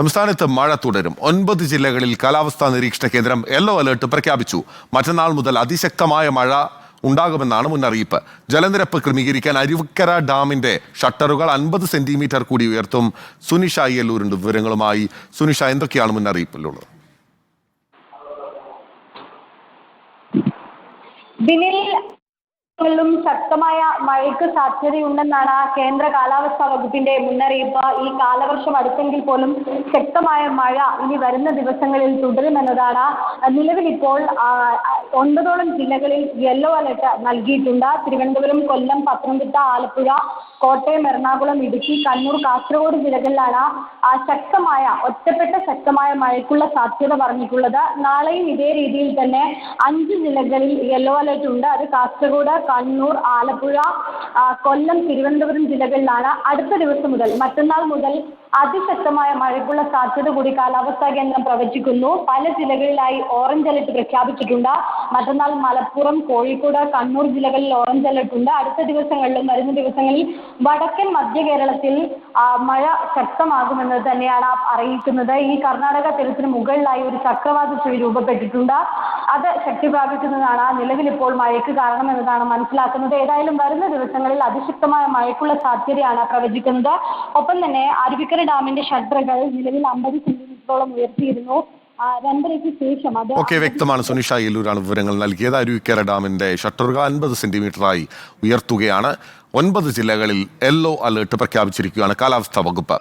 സംസ്ഥാനത്ത് മഴ തുടരും. 9 ജില്ലകളിൽ കാലാവസ്ഥാ നിരീക്ഷണ കേന്ദ്രം യെല്ലോ അലർട്ട് പ്രഖ്യാപിച്ചു. മറ്റന്നാൾ മുതൽ അതിശക്തമായ മഴ ഉണ്ടാകുമെന്നാണ് മുന്നറിയിപ്പ്. ജലനിരപ്പ് ക്രമീകരിക്കാൻ അരുവിക്കര ഡാമിന്റെ ഷട്ടറുകൾ 50 സെന്റിമീറ്റർ കൂടി ഉയർത്തും. സുനിഷ അയ്യല്ലൂരിന്റെ വിവരങ്ങളുമായി. സുനിഷ, എന്തൊക്കെയാണ് മുന്നറിയിപ്പിലുള്ളത്? ശക്തമായ മഴയ്ക്ക് സാധ്യതയുണ്ടെന്നാണ് കേന്ദ്ര കാലാവസ്ഥാ വകുപ്പിന്റെ മുന്നറിയിപ്പ്. ഈ കാലവർഷം അടുത്തെങ്കിൽ പോലും ശക്തമായ മഴ ഇനി വരുന്ന ദിവസങ്ങളിൽ തുടരുമെന്നതാണ്. നിലവിൽ ഇപ്പോൾ 9ഓളം ജില്ലകളിൽ യെല്ലോ അലർട്ട് നൽകിയിട്ടുണ്ട്. തിരുവനന്തപുരം, കൊല്ലം, പത്തനംതിട്ട, ആലപ്പുഴ, കോട്ടയം, എറണാകുളം, ഇടുക്കി, കണ്ണൂർ, കാസർഗോഡ് ജില്ലകളിലാണ് ഒറ്റപ്പെട്ട ശക്തമായ മഴയ്ക്കുള്ള സാധ്യത പറഞ്ഞിട്ടുള്ളത്. നാളെയും ഇതേ രീതിയിൽ തന്നെ 5 ജില്ലകളിൽ യെല്ലോ അലർട്ട് ഉണ്ട്. അത് കാസർഗോഡ്, കണ്ണൂർ, ആലപ്പുഴ, കൊല്ലം, തിരുവനന്തപുരം ജില്ലകളിലാണ്. അടുത്ത ദിവസം മുതൽ, മറ്റന്നാൾ മുതൽ അതിശക്തമായ മഴയ്ക്കുള്ള സാധ്യത കൂടി കാലാവസ്ഥാ കേന്ദ്രം പ്രവചിക്കുന്നു. പല ജില്ലകളിലായി ഓറഞ്ച് അലർട്ട് പ്രഖ്യാപിച്ചിട്ടുണ്ട്. മറ്റന്നാൾ മലപ്പുറം, കോഴിക്കോട്, കണ്ണൂർ ജില്ലകളിൽ ഓറഞ്ച് അലർട്ട് ഉണ്ട്. അടുത്ത ദിവസങ്ങളിലും വരുന്ന ദിവസങ്ങളിൽ വടക്കൻ മധ്യ കേരളത്തിൽ മഴ ശക്തമാകുമെന്ന് തന്നെയാണ് അറിയിക്കുന്നത്. ഈ കർണാടക തീരത്തിന് മുകളിലായി ഒരു ചക്രവാത ചുഴി രൂപപ്പെട്ടിട്ടുണ്ട്. അത് ശക്തി പ്രാപിക്കുന്നതാണ് നിലവിൽ ഇപ്പോൾ മഴയ്ക്ക് കാരണമെന്നതാണ് മനസ്സിലാക്കുന്നത്. ഏതായാലും വരുന്ന ദിവസങ്ങളിൽ അതിശക്തമായ മഴയ്ക്കുള്ള സാധ്യതയാണ് പ്രവചിക്കുന്നത്. ഒപ്പം തന്നെ അരുവിക്കര ഡാമിന്റെ ഷട്ടറുകൾ നിലവിൽ 50 സെന്റിമീറ്ററോളം ഉയർത്തിയിരുന്നു. 2:30 ശേഷം അത് വ്യക്തമാണ്. സുനിഷ അയ്യല്ലൂരാണ് വിവരങ്ങൾ നൽകിയത്. അരുവിക്കര ഡാമിന്റെ ഷട്ടറുകൾ 50 സെന്റിമീറ്ററായി ഉയർത്തുകയാണ്. 9 ജില്ലകളിൽ യെല്ലോ അലർട്ട് പ്രഖ്യാപിച്ചിരിക്കുകയാണ് കാലാവസ്ഥാ വകുപ്പ്.